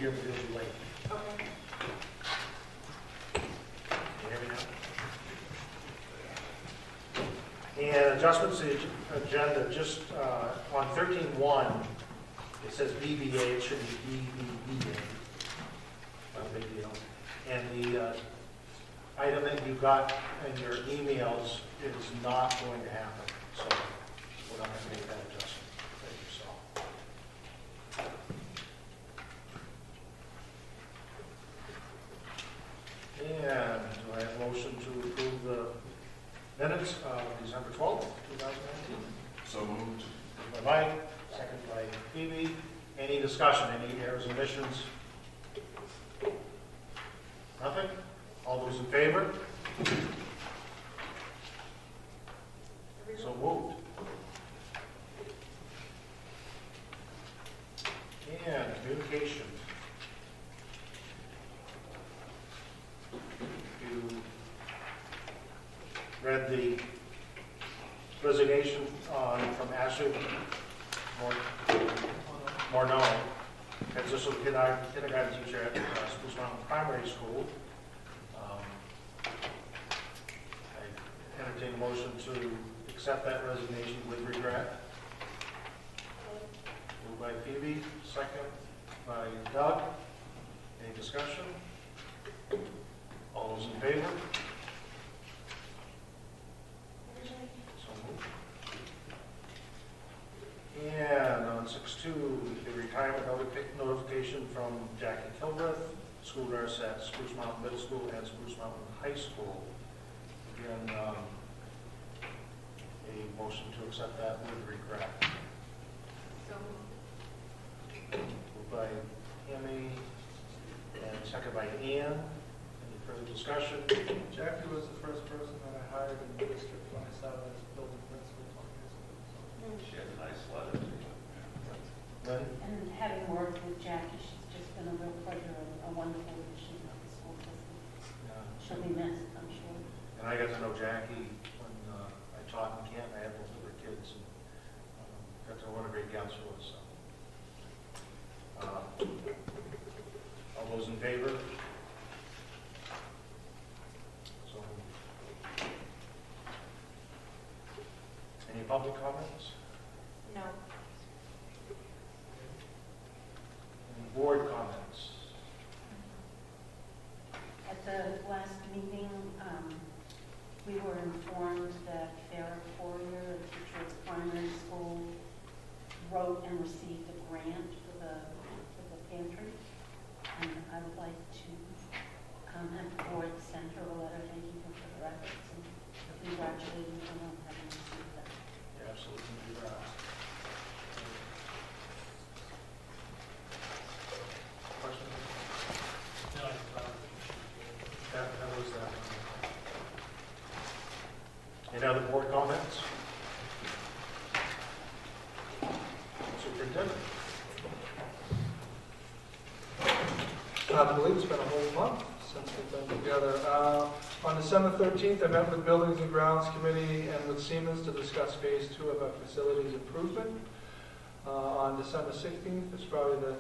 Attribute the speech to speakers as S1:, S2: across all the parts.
S1: here, but he'll be late.
S2: Okay.
S1: Can you hear me now? And adjustments to the agenda, just on 13.1, it says BBA, it should be BBBA. Not a big deal. And the item that you got in your emails is not going to happen, so we're not going to make that adjustment that you saw. And do I have a motion to approve the minutes of December 12th, 2019?
S3: So moved.
S1: By Mike, second by Phoebe. Any discussion, any errors, omissions? Nothing? All those in favor? So moved. And communication. You read the resignation from Ashley Morneau, transitional kindergarten teacher at Spruce Mountain Primary School. I entertain a motion to accept that resignation with regret. Moved by Phoebe, second by Doug. Any discussion? All those in favor? So moved. And on 6.2, the retirement notification from Jackie Kilbreth, school nurse at Spruce Mountain Middle School and Spruce Mountain High School. Again, a motion to accept that with regret.
S2: So
S1: Moved by Amy and second by Ian. Any further discussion?
S4: Jackie was the first person that I hired in the district when I started as building principal 20 years ago.
S3: She had a nice letter.
S1: Lynn?
S5: And having worked with Jackie, she's just been a real pleasure and a wonderful addition to the school system. She'll be missed, I'm sure.
S1: And I got to know Jackie when I taught in Canton. I had both of her kids, and got to know what a great gal she was. So. All those in favor? So, any public comments?
S2: no.
S1: Any board comments?
S5: At the last meeting, we were informed that Farrah Poirier, a teacher at the primary school, wrote and received a grant for the pantry. And I would like to have the board send her a letter thanking her for her efforts and congratulating her on having received that.
S1: Yeah, absolutely. Do that. Question?
S4: No,
S1: That was that. Any other board comments? Superintendent?
S4: I believe it's been a whole month since we've been together. On December 13th, I met with Buildings and Grounds Committee and with Siemens to discuss Phase 2 of our facilities improvement. On December 16th, it's probably the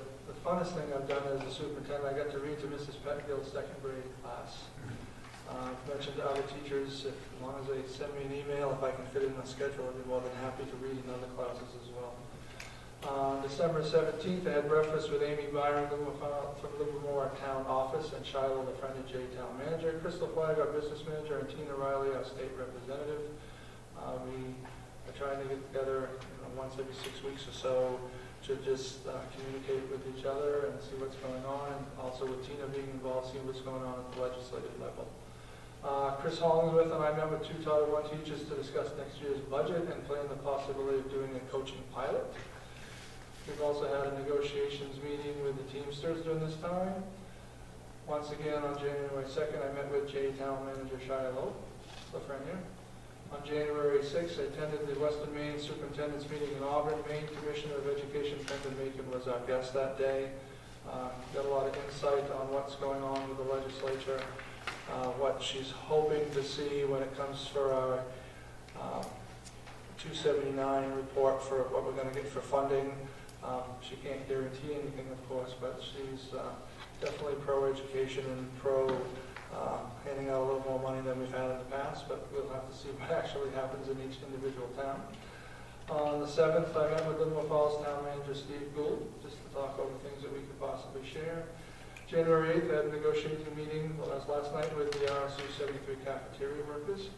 S4: funnest thing I've done as a superintendent. I got to read to Mrs. Petfield's second grade class. I've mentioned to other teachers, as long as they send me an email, if I can fit it in my schedule, I'd be more than happy to read in other classes as well. December 17th, I had breakfast with Amy Byron from Livermore Town Office and Shiloh, the Friend of J Town Manager, Crystal Flagg, our business manager, and Tina Riley, our state representative. We are trying to get together once every 6 weeks or so to just communicate with each other and see what's going on, and also with Tina being involved, see what's going on at the legislative level. Chris Hollingsworth and I met with 2 Title I teachers to discuss next year's budget and plan the possibility of doing a coaching pilot. We've also had a negotiations meeting with the Teamsters during this time. Once again, on January 2nd, I met with J-Town Manager Shiloh, the friend here. On January 6th, I attended the Western Maine Superintendent's meeting in Auburn. Maine Commissioner of Education, Brendan Macon, was our guest that day. Got a lot of insight on what's going on with the legislature, what she's hoping to see when it comes for our 279 report for what we're going to get for funding She can't guarantee anything, of course, but she's definitely pro-education and pro handing out a little more money than we've had in the past, but we'll have to see what actually happens in each individual town. On the 7th, I met with Livermore Falls Town Manager Steve Gould, just to talk over things that we could possibly share. January 8th, I had a negotiating meeting last night with the RSU73 cafeteria workers.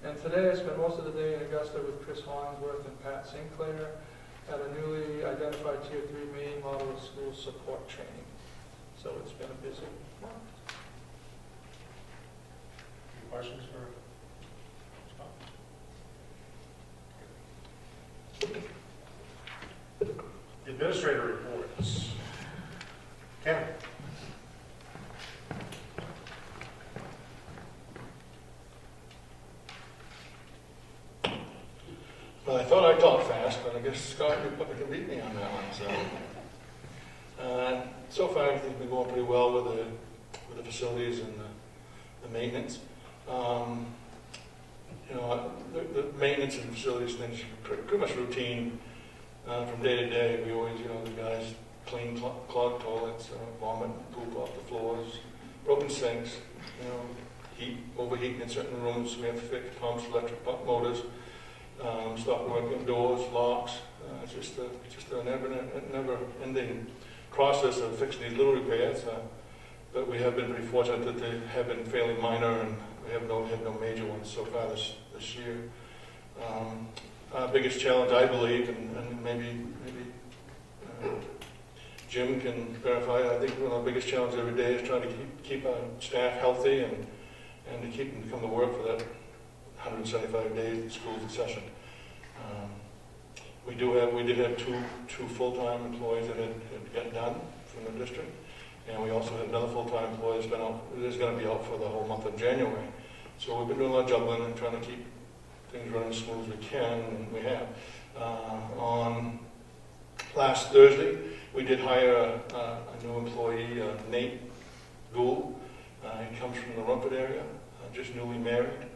S4: And today, I spent most of the day in Augusta with Chris Hollingsworth and Pat St. Clair at a newly identified Tier 3 Maine model of school support training. So it's been a busy month.
S1: Any questions for Scott? The administrator reports. Ken?
S6: Well, I thought I talked fast, but I guess Scott, you probably can beat me on that one. So far, everything's been going pretty well with the facilities and the maintenance. The maintenance and facilities things are pretty much routine from day to day. We always, the guys clean clogged toilets, vomit, poop off the floors, broken sinks, overheating in certain rooms. We have to fix pumps, electric pump motors. Stop working, doors, locks. It's just a never-ending process of fixing these little repairs. But we have been pretty fortunate that they have been fairly minor, and we have had no major ones so far this year. Our biggest challenge, I believe, and maybe Jim can verify, I think one of the biggest challenges every day is trying to keep our staff healthy and to keep them to come to work for that 175 days the school's in session. We did have two full-time employees that had gotten done from the district, and we also had another full-time employee that's going to be out for the whole month of January. So we've been doing a lot of juggling and trying to keep things running as smooth as we can, and we have. On last Thursday, we did hire a new employee, Nate Gould. He comes from the Rumford area, just newly married.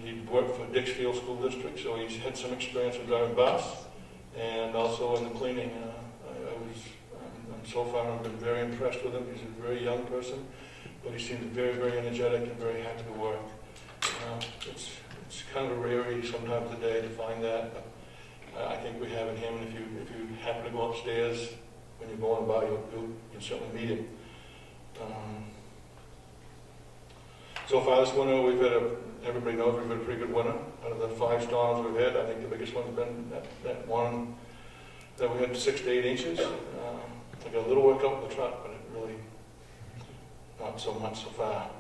S6: He worked for Dixfield School District, so he's had some experience in driving bus and also in the cleaning. So far, I've been very impressed with him. He's a very young person, but he seems very, very energetic and very happy to work. It's kind of a rarity sometimes today to find that, but I think we have in him. If you happen to go upstairs when you're going by, you can certainly meet him. So far this winter, everybody knows we've had a pretty good winter. Out of the 5 storms we've had, I think the biggest one's been that one that we had 6 to 8 inches. I got a little work up with the truck, but it really not so much so far.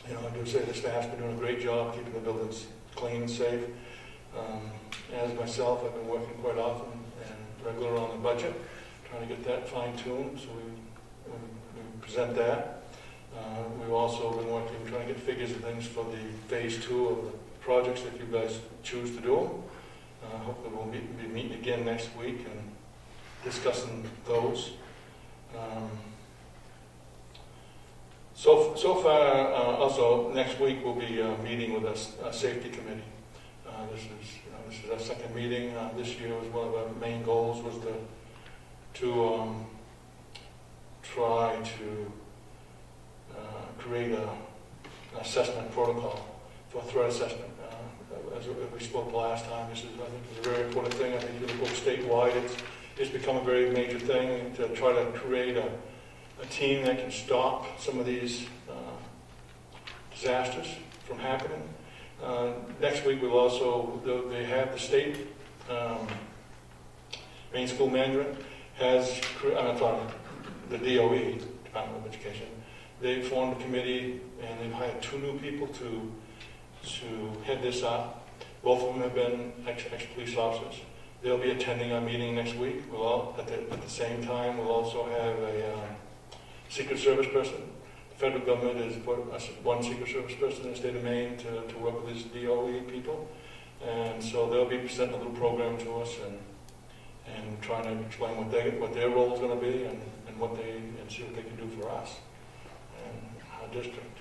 S6: I do say the staff's been doing a great job keeping the buildings clean and safe. As myself, I've been working quite often and regular on the budget, trying to get that fine-tuned, so we present that. We've also been working, trying to get figures and things for the phase 2 of the projects if you guys choose to do them. Hopefully we'll be meeting again next week and discussing those. So far, also next week we'll be meeting with a safety committee. This is our second meeting. This year was one of our main goals was to try to create an assessment protocol for threat assessment. As we spoke the last time, this is, I think, is a very important thing. I think if you look statewide, it's become a very major thing to try to create a team that can stop some of these disasters from happening. Next week, we'll also, they have the state Maine School Management has, the DOE, Department of Education, they formed a committee and they've hired 2 new people to head this up. Both of them have been ex-police officers. They'll be attending our meeting next week. We'll all, at the same time, we'll also have a Secret Service person. The federal government has put one Secret Service person in the state of Maine to work with these DOE people. And so they'll be presenting a little program to us and trying to explain what their role is going to be and see what they can do for us and our district.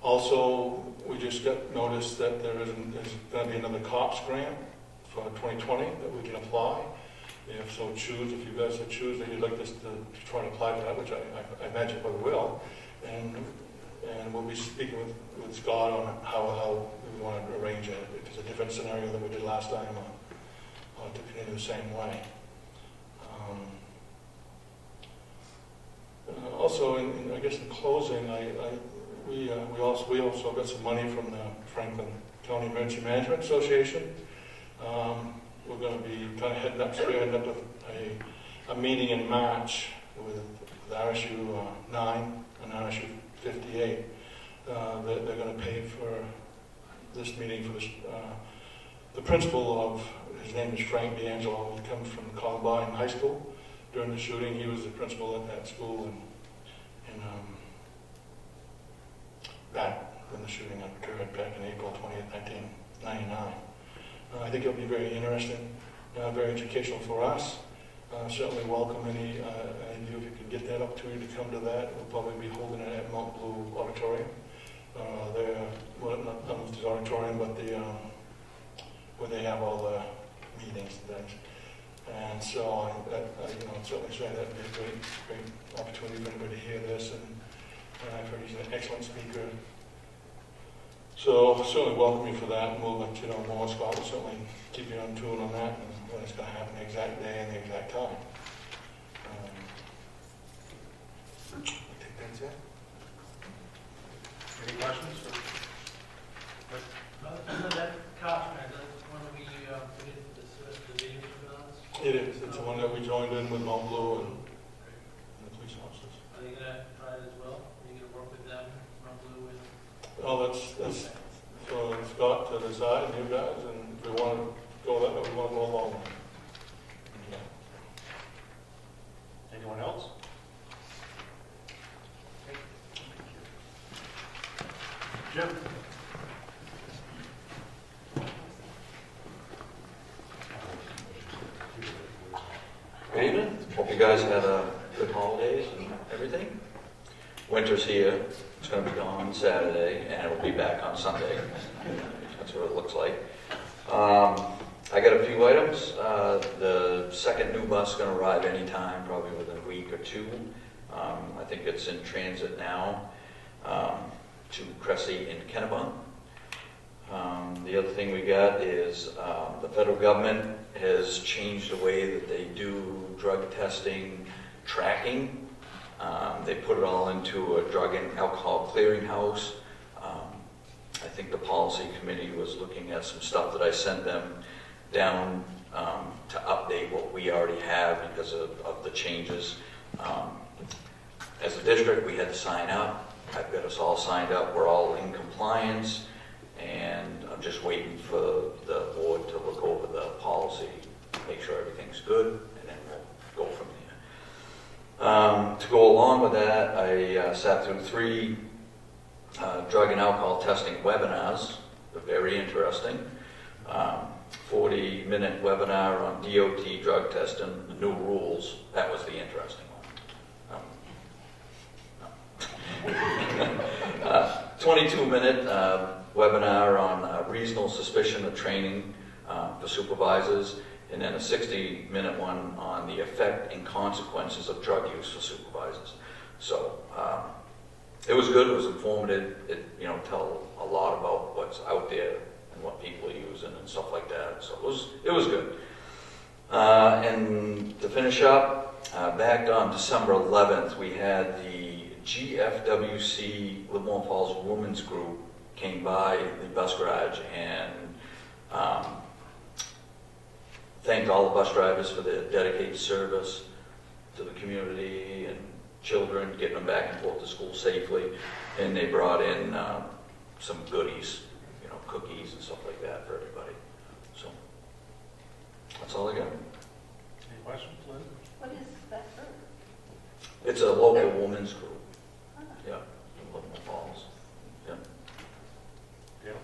S6: Also, we just got notice that there's going to be another COPS grant for 2020 that we can apply. If so choose, if you guys so choose that you'd like us to try to apply for that, which I imagine we will. And we'll be speaking with Scott on how we want to arrange it. It's a different scenario than we did last time. To continue the same way. Also, I guess in closing, we also got some money from the Franklin County Emergency Management Association. We're going to be kind of heading up with a meeting in March with RSU 9 and RSU 58. They're going to pay for this meeting for the principal of, his name is Frank D'Angelo. He comes from Columbine High School. During the shooting, he was the principal at that school, and back when the shooting occurred back in April 20th, 1999. I think it'll be very interesting, very educational for us. Certainly welcome any of you, if you can get that opportunity to come to that. We'll probably be holding it at Mount Blue Auditorium. Well, not the auditorium, but where they have all the meetings and things. And so, I'd certainly say that'd be a great opportunity for anybody to hear this. And I've heard he's an excellent speaker. So certainly welcome you for that, and we'll let you know more. Scott will certainly keep you on tune on that and when it's going to happen, the exact day and the exact time. I think that's it.
S1: Any questions?
S7: That cost, man, that's one that we put into the video surveillance.
S6: It is. It's the one that we joined in with Mount Blue and the police officers.
S7: Are they gonna try it as well? Are you gonna work with them, Mount Blue, and?
S6: Oh, that's for Scott to decide, and you guys, and if we want to go that way, we want to go along. Yeah.
S1: Anyone else? Jim?
S8: Good evening. Hope you guys had good holidays and everything. Winter's here. It's going to be gone Saturday, and it'll be back on Sunday. That's what it looks like. I got a few items. The second new bus is going to arrive anytime, probably within a week or two. I think it's in transit now to Cressy and Kennebunk. The other thing we got is the federal government has changed the way that they do drug testing tracking. They put it all into a drug and alcohol clearinghouse. I think the policy committee was looking at some stuff that I sent them down to update what we already have because of the changes. As a district, we had to sign up. I've got us all signed up. We're all in compliance. And I'm just waiting for the board to look over the policy, make sure everything's good, and then we'll go from there. To go along with that, I sat through 3 drug and alcohol testing webinars. They're very interesting. 40-minute webinar on DOT drug testing, the new rules. That was the interesting one. 22-minute webinar on reasonable suspicion of training for supervisors, and then a 60-minute one on the effect and consequences of drug use for supervisors. So it was good. It was informative. It tell a lot about what's out there and what people are using and stuff like that. So it was good. And to finish up, back on December 11th, we had the GFWC Livermore Falls Women's Group came by the bus garage and thanked all the bus drivers for their dedicated service to the community and children, getting them back and forth to school safely. And they brought in some goodies, cookies and stuff like that for everybody. So that's all I got.
S1: Any questions, Lynn?
S5: What is that group?
S8: It's a local women's group.
S5: Ah.
S8: Yeah, in Livermore Falls. Yeah.
S1: Yeah.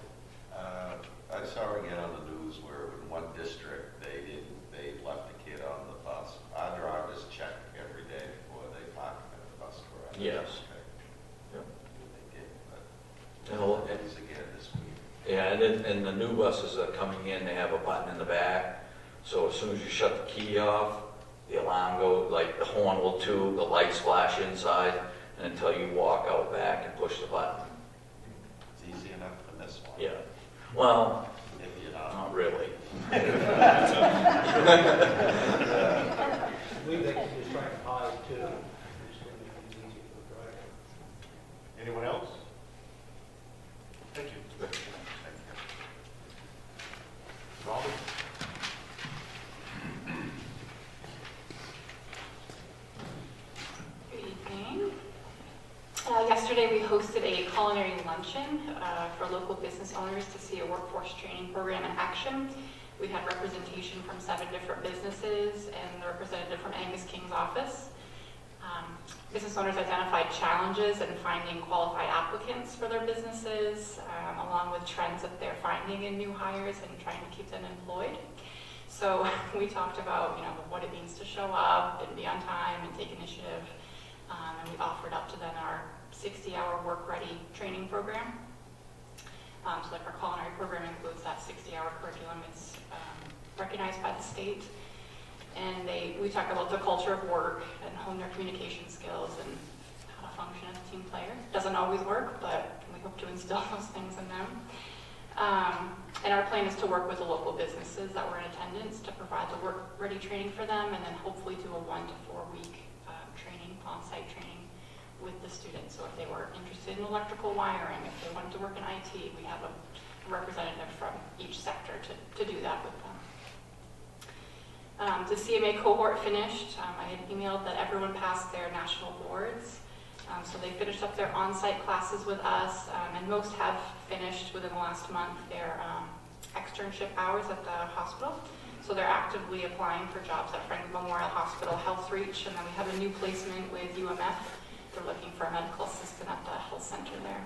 S3: I saw again on the news where in one district they left a kid on the bus. Our drivers check every day before they park at the bus garage.
S8: Yes.
S3: Okay.
S8: Yeah.
S3: They did, but
S8: Yeah, and the new buses that are coming in, they have a button in the back. So as soon as you shut the key off, the alarm goes, like the horn will too, the lights flash inside, and until you walk out back and push the button.
S3: It's easy enough to miss one.
S8: Yeah. Well,
S3: If you're not.
S8: not really.
S7: I believe they can just try to hide too. Just to make things easier for the driver.
S1: Anyone else? Thank you. Robin?
S2: Good evening. Yesterday, we hosted a culinary luncheon for local business owners to see a workforce training program in action. We had representation from 7 different businesses and the representative from Angus King's office. Business owners identified challenges in finding qualified applicants for their businesses, along with trends that they're finding in new hires and trying to keep them employed. So we talked about, what it means to show up and be on time and take initiative. And we offered up to them our 60-hour work-ready training program. So like our culinary program includes that 60-hour curriculum. It's recognized by the state. And we talk about the culture of work and hone their communication skills and how to function as a team player. Doesn't always work, but we hope to instill those things in them. And our plan is to work with the local businesses that were in attendance to provide the work-ready training for them, and then hopefully do a 1 to 4 week training, on-site training with the students. So if they were interested in electrical wiring, if they wanted to work in IT, we have a representative from each sector to do that with them. The CMA cohort finished. I had emailed that everyone passed their national boards. So they finished up their on-site classes with us, and most have finished within the last month their externship hours at the hospital. So they're actively applying for jobs at Franklin Memorial Hospital Health Reach, and then we have a new placement with UMF. They're looking for a medical assistant at the health center there.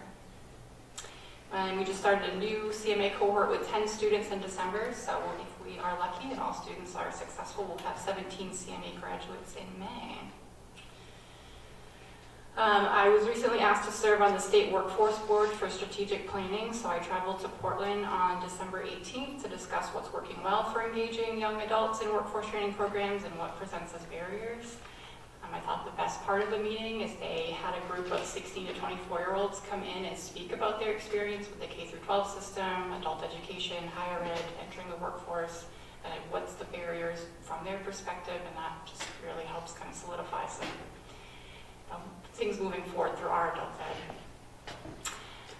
S2: And we just started a new CMA cohort with 10 students in December, so if we are lucky and all students are successful, we'll have 17 CMA graduates in May. I was recently asked to serve on the State Workforce Board for strategic planning, so I traveled to Portland on December 18th to discuss what's working well for engaging young adults in workforce training programs and what presents as barriers. I thought the best part of the meeting is they had a group of 16 to 24-year-olds come in and speak about their experience with the K-12 system, adult education, higher ed, entering the workforce, and what's the barriers from their perspective, and that just really helps kind of solidify some things moving forward through our adult ed.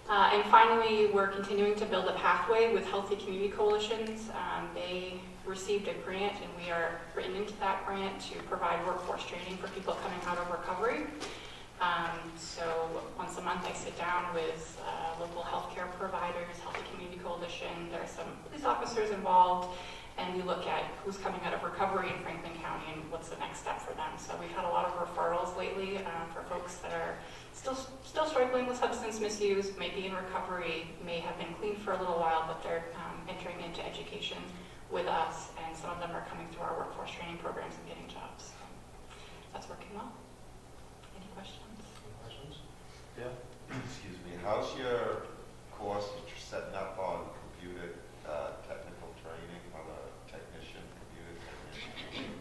S2: And finally, we're continuing to build a pathway with Healthy Community Coalitions. They received a grant, and we are written into that grant to provide workforce training for people coming out of recovery. So once a month I sit down with local healthcare providers, Healthy Community Coalition. There are some police officers involved, and we look at who's coming out of recovery in Franklin County and what's the next step for them. So we've had a lot of referrals lately for folks that are still struggling with substance misuse, maybe in recovery, may have been clean for a little while, but they're entering into education with us, and some of them are coming through our workforce training programs and getting jobs. So that's working well. Any questions?
S1: Questions?
S3: Yeah. Excuse me, how's your course that you're setting up on computer technical training on a technician, computer technician?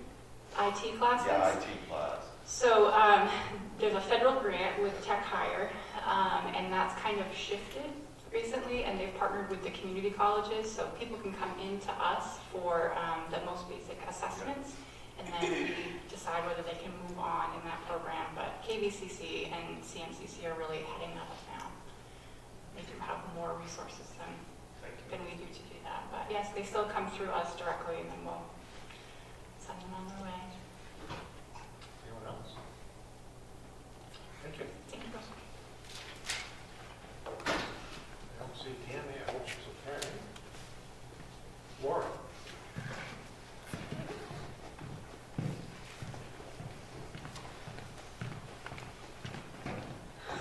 S2: IT classes?
S3: Yeah, IT class.
S2: So there's a federal grant with Tech Hire, and that's kind of shifted recently, and they've partnered with the community colleges, so people can come into us for the most basic assessments, and then we decide whether they can move on in that program. But KVCC and CMCC are really heading that up now. They do have more resources than we do to do that. But yes, they still come through us directly, and then we'll send them on their way.
S1: Anyone else? Thank you.
S2: Thank you.
S1: I don't see Tammy. I hope she's okay. Laura?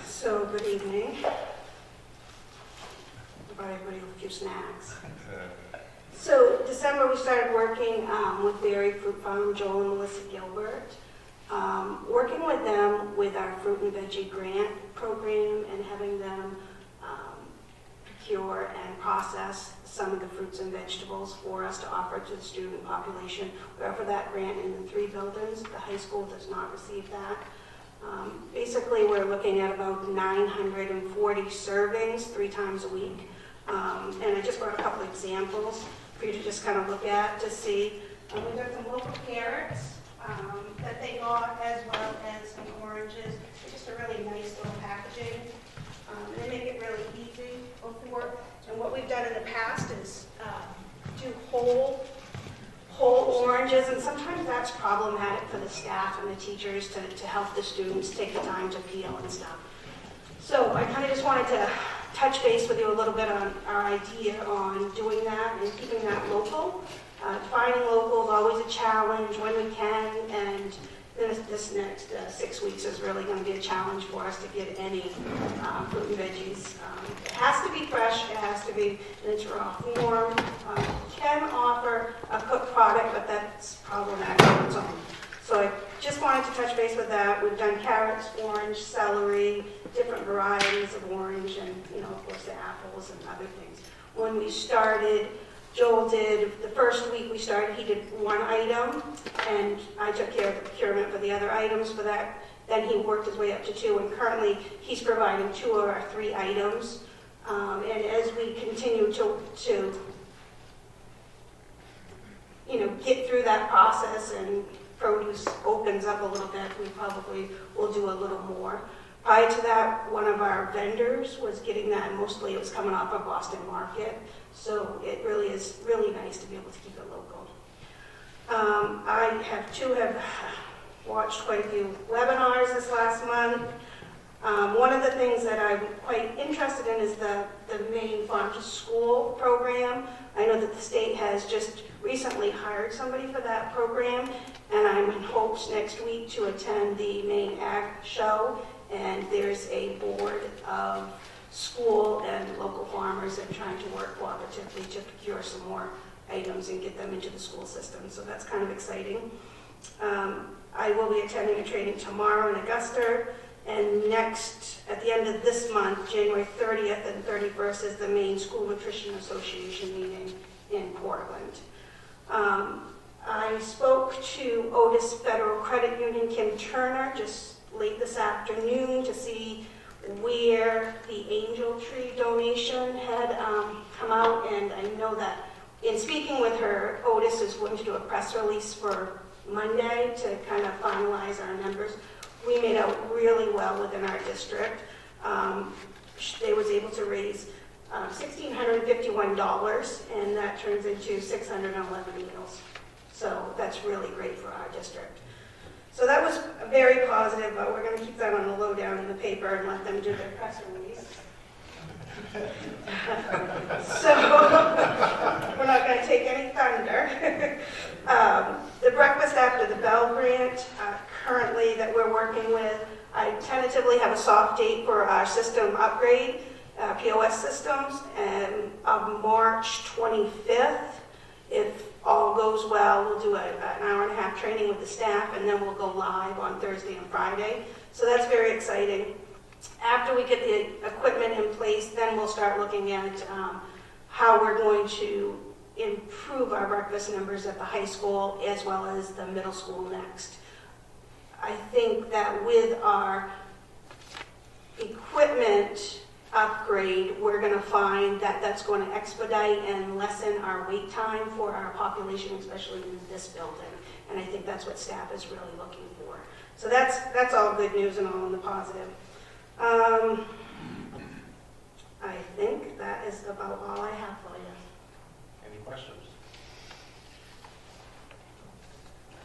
S9: So, good evening. Brought everybody with a few snacks. So, December we started working with Berry Fruit Farm, Joel and Melissa Gilbert. Working with them with our fruit and veggie grant program and having them procure and process some of the fruits and vegetables for us to offer to the student population. We offer that grant in the 3 buildings. The high school does not receive that. Basically, we're looking at about 940 servings 3 times a week. And I just brought a couple examples for you to just kind of look at to see. We've got some local carrots that they got, as well as some oranges. It's just a really nice little packaging. And they make it really easy before. And what we've done in the past is do whole oranges, and sometimes that's problematic for the staff and the teachers to help the students take the time to peel and stuff. So I kind of just wanted to touch base with you a little bit on our idea on doing that and keeping that local. Finding local is always a challenge when we can, and this next 6 weeks is really going to be a challenge for us to get any fruit and veggies. It has to be fresh, it has to be in its raw form. Can offer a cooked product, but that's problematic on its own. So I just wanted to touch base with that. We've done carrots, orange, celery, different varieties of orange, and of course the apples and other things. When we started, Joel did, the first week we started, he did 1 item, and I took care of the procurement for the other items for that. Then he worked his way up to 2, and currently he's providing 2 of our 3 items. And as we continue to get through that process and produce opens up a little bit, we probably will do a little more. Prior to that, one of our vendors was getting that, and mostly it was coming off of Boston Market. So it really is really nice to be able to keep it local. I have watched quite a few webinars this last month. One of the things that I'm quite interested in is the Maine Farm to School program. I know that the state has just recently hired somebody for that program, and I'm in hopes next week to attend the Maine Ag Show, and there's a board of school and local farmers that are trying to work cooperatively to procure some more items and get them into the school system, so that's kind of exciting. I will be attending a training tomorrow in Augusta, and next, at the end of this month, January 30th and 31st, is the Maine School Nutrition Association meeting in Portland. I spoke to Otis Federal Credit Union, Kim Turner, just late this afternoon to see where the Angel Tree donation had come out, and I know that in speaking with her, Otis is going to do a press release for Monday to kind of finalize our numbers. We made out really well within our district. They was able to raise $1,651, and that turns into 611 meals. So that's really great for our district. So that was very positive, but we're going to keep that on the lowdown in the paper and let them do their press release. So we're not going to take any thunder. The breakfast after the bell grant, currently that we're working with, I tentatively have a soft date for our system upgrade, POS systems, and of March 25th. If all goes well, we'll do an hour-and-a-half training with the staff, and then we'll go live on Thursday and Friday. So that's very exciting. After we get the equipment in place, then we'll start looking at how we're going to improve our breakfast numbers at the high school as well as the middle school next. I think that with our equipment upgrade, we're going to find that that's going to expedite and lessen our wait time for our population, especially in this building. And I think that's what staff is really looking for. So that's all good news and all in the positive. I think that is about all I have for you.
S1: Any questions?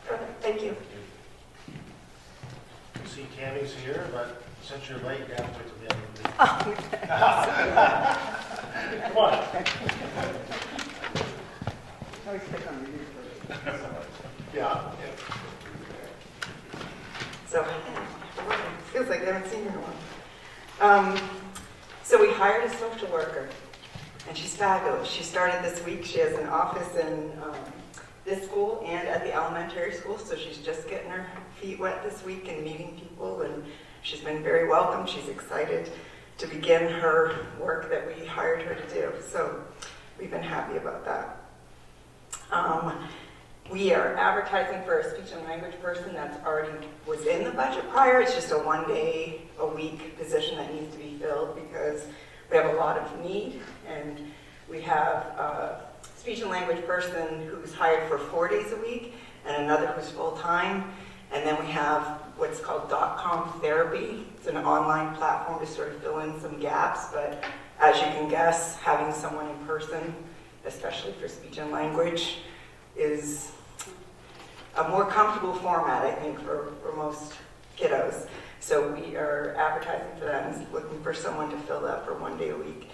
S9: Perfect, thank you.
S1: You see Tammy's here, but since you're late, you have to wait till the end of the meeting. Come on. Yeah.
S10: So, feels like I haven't seen her in a while. So we hired a social worker, and she's fabulous. She started this week. She has an office in this school and at the elementary school, so she's just getting her feet wet this week and meeting people, and she's been very welcome. She's excited to begin her work that we hired her to do. So we've been happy about that. We are advertising for a speech and language person that's already was in the budget prior. It's just a 1 day a week position that needs to be filled because we have a lot of need, and we have a speech and language person who's hired for 4 days a week and another who's full-time. And then we have what's called .com therapy. It's an online platform to sort of fill in some gaps, but as you can guess, having someone in person, especially for speech and language, is a more comfortable format, I think, for most kiddos. So we are advertising for that and looking for someone to fill that for 1 day a week.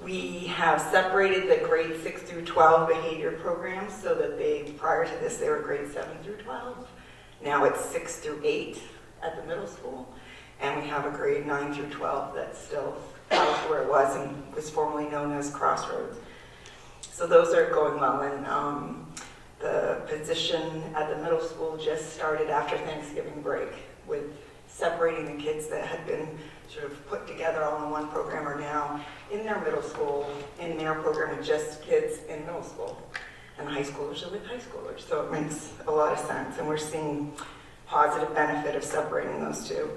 S10: We have separated the grade 6 through 12 behavior programs so that prior to this, they were grade 7 through 12. Now it's 6 through 8 at the middle school. And we have a grade 9 through 12 that's still out where it was and was formerly known as Crossroads. So those are going well. And the position at the middle school just started after Thanksgiving break, with separating the kids that had been sort of put together all in one program are now in their middle school, in their program with just kids in middle school, and high schoolers are with high schoolers. So it makes a lot of sense, and we're seeing positive benefit of separating those two.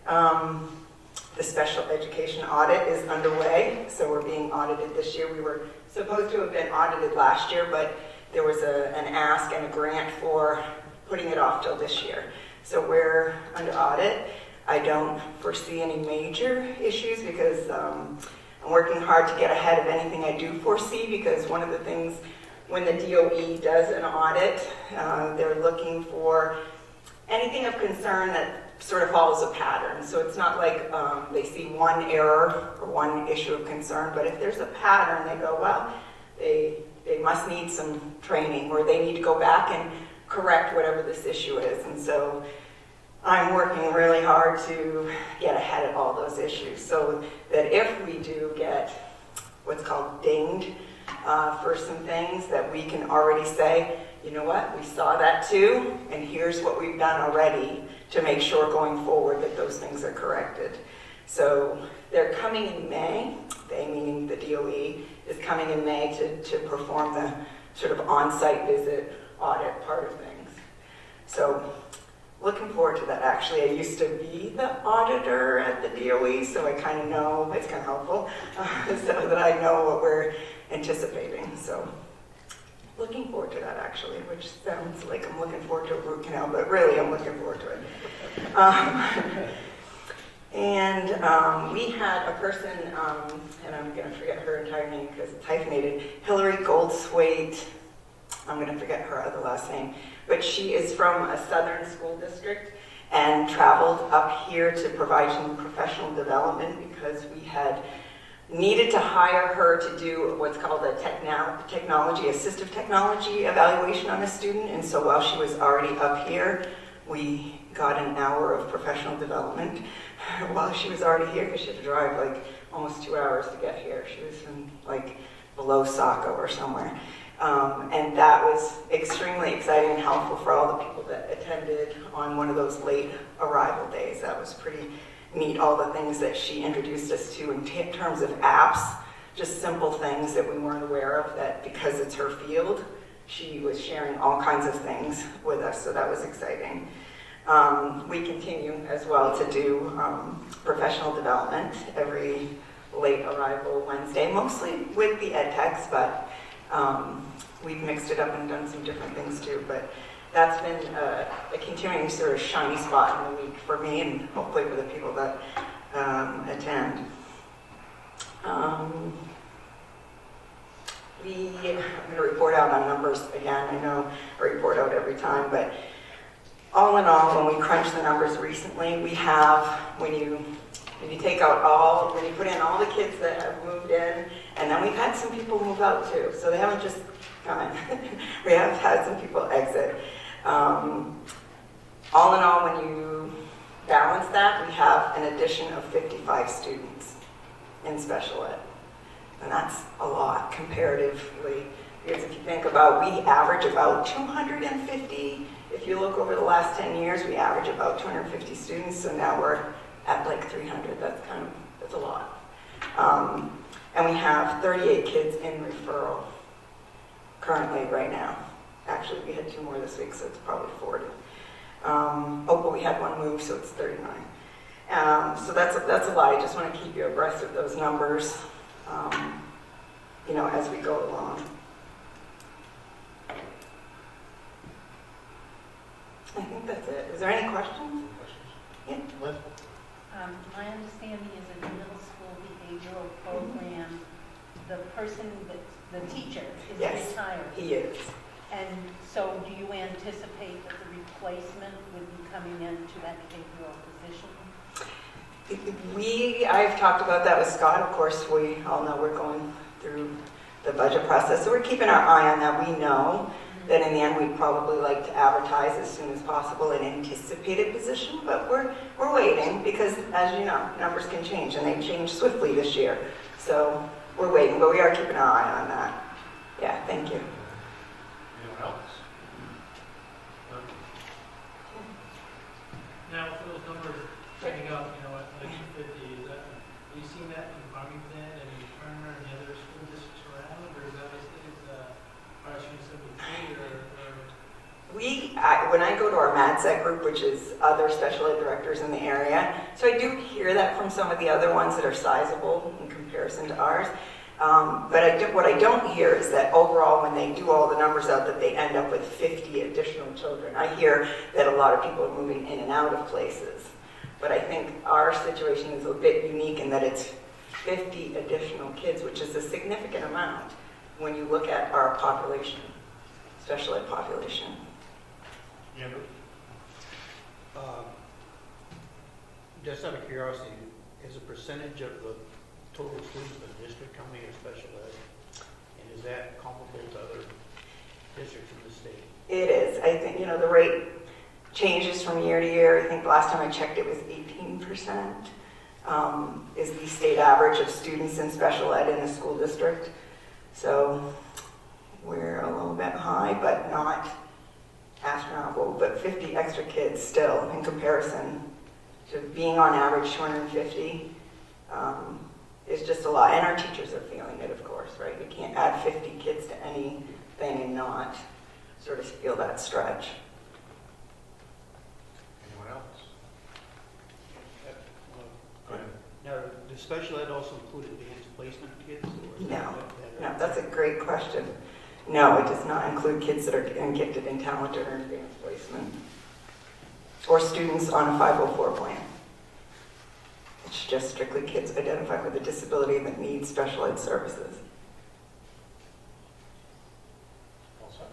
S10: The special education audit is underway, so we're being audited this year. We were supposed to have been audited last year, but there was an ask and a grant for putting it off till this year. So we're under audit. I don't foresee any major issues because I'm working hard to get ahead of anything I do foresee, because one of the things when the DOE does an audit, they're looking for anything of concern that sort of follows a pattern. So it's not like they see one error or one issue of concern, but if there's a pattern, they go, well, they must need some training, or they need to go back and correct whatever this issue is. And so I'm working really hard to get ahead of all those issues so that if we do get what's called dinged for some things, that we can already say, you know what, we saw that too, and here's what we've done already to make sure going forward that those things are corrected. So they're coming in May, they meaning the DOE, is coming in May to perform the sort of on-site visit audit part of things. So looking forward to that. Actually, I used to be the auditor at the DOE, so I kind of know, it's kind of helpful, so that I know what we're anticipating. So looking forward to that, actually, which sounds like I'm looking forward to a root canal, but really I'm looking forward to it. And we had a person, and I'm going to forget her entire name because it's hyphenated, Hillary Goldswaite. I'm going to forget her other last name, but she is from a southern school district and traveled up here to provide some professional development because we had needed to hire her to do what's called a assistive technology evaluation on a student. And so while she was already up here, we got an hour of professional development while she was already here, because she had to drive like almost 2 hours to get here. She was in like below Saco or somewhere. And that was extremely exciting and helpful for all the people that attended on one of those late arrival days. That was pretty neat, all the things that she introduced us to in terms of apps, just simple things that we weren't aware of, that because it's her field, she was sharing all kinds of things with us, so that was exciting. We continue as well to do professional development every late arrival Wednesday, mostly with the ed techs, but we've mixed it up and done some different things too. But that's been a continuing sort of shiny spot in the week for me, and hopefully for the people that attend. I'm going to report out on numbers again. I know I report out every time, but all in all, when we crunch the numbers recently, we have, when you take out when you put in all the kids that have moved in, and then we've had some people move out too, so they haven't just come in. We have had some people exit. All in all, when you balance that, we have an addition of 55 students in special ed. And that's a lot comparatively, because if you think about, we average about 250. If you look over the last 10 years, we average about 250 students, so now we're at like 300. That's a lot. And we have 38 kids in referral currently right now. Actually, we had 2 more this week, so it's probably 40. But we had 1 move, so it's 39. So that's a lot. I just want to keep you abreast of those numbers, as we go along. I think that's it. Is there any questions? Yeah.
S1: Lynn?
S5: My understanding is in the middle school behavioral program, the person the teacher is
S10: Yes.
S5: retired.
S10: He is.
S5: And so do you anticipate that the replacement would be coming into that behavioral position?
S10: I've talked about that with Scott. Of course, we all know we're going through the budget process, so we're keeping our eye on that. We know that in the end, we'd probably like to advertise as soon as possible an anticipated position, but we're waiting because, as you know, numbers can change, and they changed swiftly this year. So we're waiting, but we are keeping our eye on that. Yeah, thank you.
S1: Anyone else?
S7: Now, for those numbers checking out, at 250, are you seeing that in Farmington and in Turner and the other school districts around, or is that RSU73 or?
S10: When I go to our MADSEC group, which is other special ed directors in the area, so I do hear that from some of the other ones that are sizable in comparison to ours. But what I don't hear is that overall, when they do all the numbers out, that they end up with 50 additional children. I hear that a lot of people are moving in and out of places. But I think our situation is a bit unique in that it's 50 additional kids, which is a significant amount when you look at our population, special ed population.
S1: Andrew?
S7: Just out of curiosity, is a percentage of the total students in the district coming in special ed? And is that comparable to other districts in the state?
S10: It is. I think, the rate changes from year to year. I think the last time I checked it was 18% is the state average of students in special ed in a school district. So we're a little bit high, but not astronomical, but 50 extra kids still in comparison to being on average 250 is just a lot. And our teachers are feeling it, of course, right? You can't add 50 kids to anything and not sort of feel that stretch.
S1: Anyone else? Go ahead.
S7: Now, does special ed also include advanced placement kids? Or is
S10: No.
S7: that-
S10: No, that's a great question. No, it does not include kids that are gifted and talented or in advanced placement or students on a 504 plan. It's just strictly kids identified with a disability that need special ed services.
S1: All set.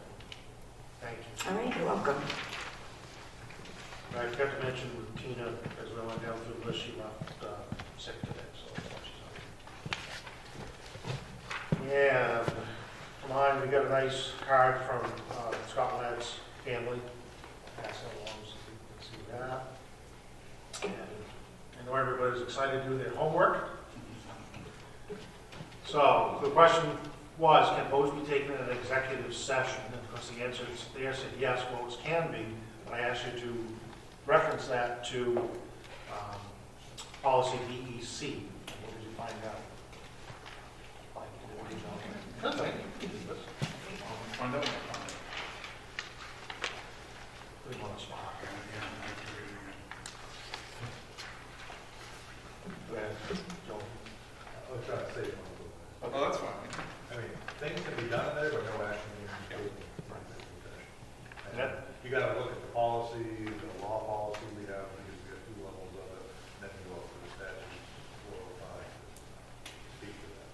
S1: Thank you.
S10: All right, you're welcome.
S1: I forgot to mention with Tina, as we went down through the list, she left sick today, so that's why she's on. And mine, we got a nice card from Scott Ladd's family. I'll pass that along so you can see that. And I know everybody's excited to do their homework. So the question was, can votes be taken in an executive session? And of course, the answer said yes, votes can be. But I asked you to reference that to policy BEC. What did you find out? Good thing. Find out. Put him on the spot. Go ahead, Joel.
S11: I'll try to save one.
S8: Oh, that's fine.
S11: I mean, things can be done there, but no action needs to be taken. And you gotta look at the policy, the law policy we have, we usually get 2 levels of it, then you go up to the statute 405 to speak to that.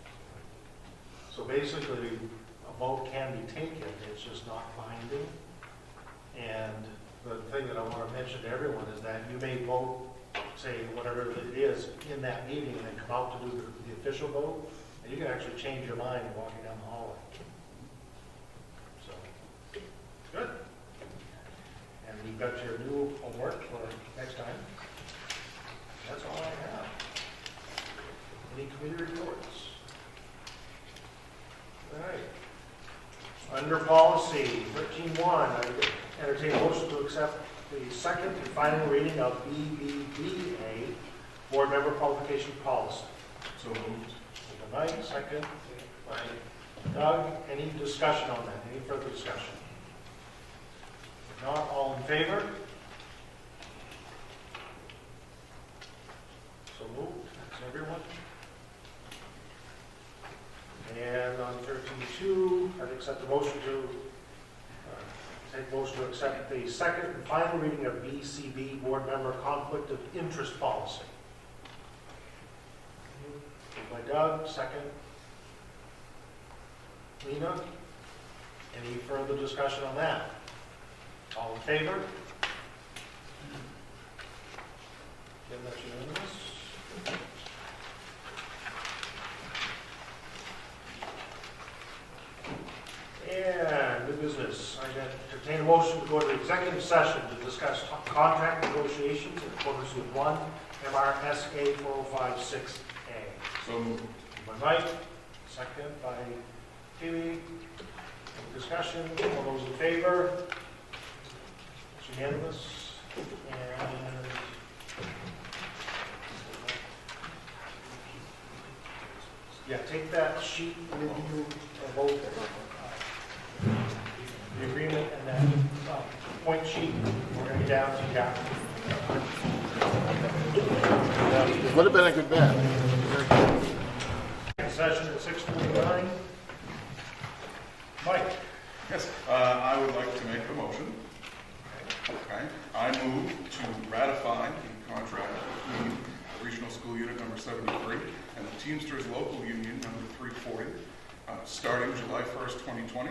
S1: So basically, a vote can be taken, it's just not binding. And the thing that I want to mention to everyone is that you may vote, say, whatever it is, in that meeting, and then come out to do the official vote, and you can actually change your mind walking down the hallway. So, good. And you've got your new homework for next time. That's all I have. Any committee reports? All right. Under policy 13.1, I entertain a motion to accept the second and final reading of BBBA, board member qualification policy.
S11: So moved.
S1: Mike, second. By Doug, any discussion on that? Any further discussion? If not, all in favor? So moved. That's everyone. And on 13.2, I'd accept the motion to take motion to accept the second and final reading of BCB board member conflict of interest policy. Moved by Doug, second. Lena, any further discussion on that? All in favor? Again, that's unanimous. And new business, I entertain a motion to go to executive session to discuss contract negotiations in accordance with 1 MRSA 4056A.
S11: So moved.
S1: By Mike, second by Phoebe. Any discussion? All those in favor? It's unanimous. And yeah, take that sheet with you, both the agreement and that point sheet. We're going to be down to the gap.
S12: Would have been a good bet.
S1: Session at 6:49. Mike.
S13: Yes, I would like to make a motion. Okay. I move to ratify the contract between the Regional School Unit number 73 and the Teamsters Local Union number 340, starting July 1st, 2020,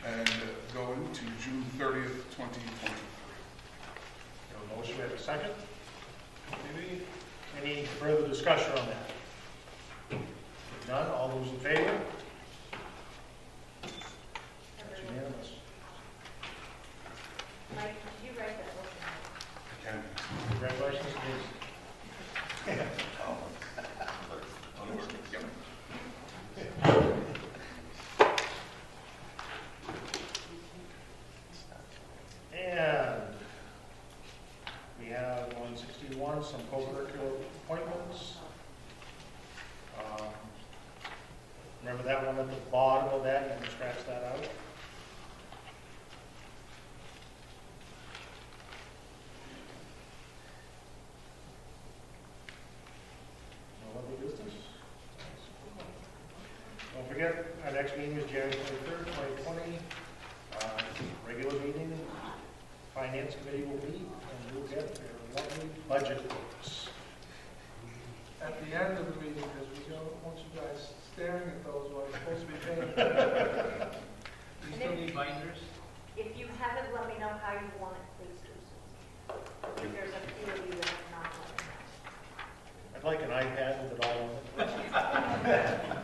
S13: and going to June 30th, 2023.
S1: A motion, we have a second. Maybe any further discussion on that? If none, all those in favor? That's unanimous.
S5: Mike, did you write that motion?
S13: Again,
S1: Congratulations, Denise. And we have 161, some co-curricular appointments. Remember that one at the bottom of that, you can scratch that out. No other business? Don't forget, our next meeting is January 23rd, 2020. Regular meeting, Finance Committee will meet, and we'll get their lovely budget books.
S4: At the end of the meeting, because we don't want you guys staring at those while you're supposed to be paying.
S7: You still need binders?
S5: If you haven't, let me know how you want it, please do so. If there's a few of you that have not let me know.
S1: I'd like an iPad with it all on it.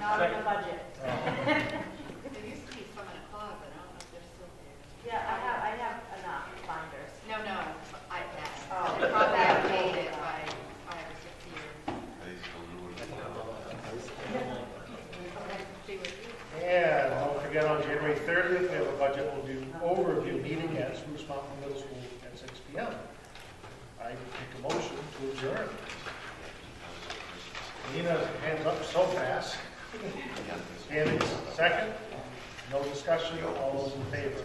S5: Not in the budget.
S2: There used to be some in a closet, I don't know if they're still there.
S5: Yeah, I have enough binders.
S2: No, iPad.
S5: Oh.
S2: They probably outdated by 5 or 6 years.
S3: They still do it.
S1: And don't forget, on January 30th, we have a budget overview meeting at Spruce Mountain Middle School at 6 p.m. I take a motion to adjourn. Nina's hands up so fast. And second, no discussion, all those in favor.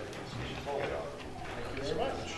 S1: Thank you very much.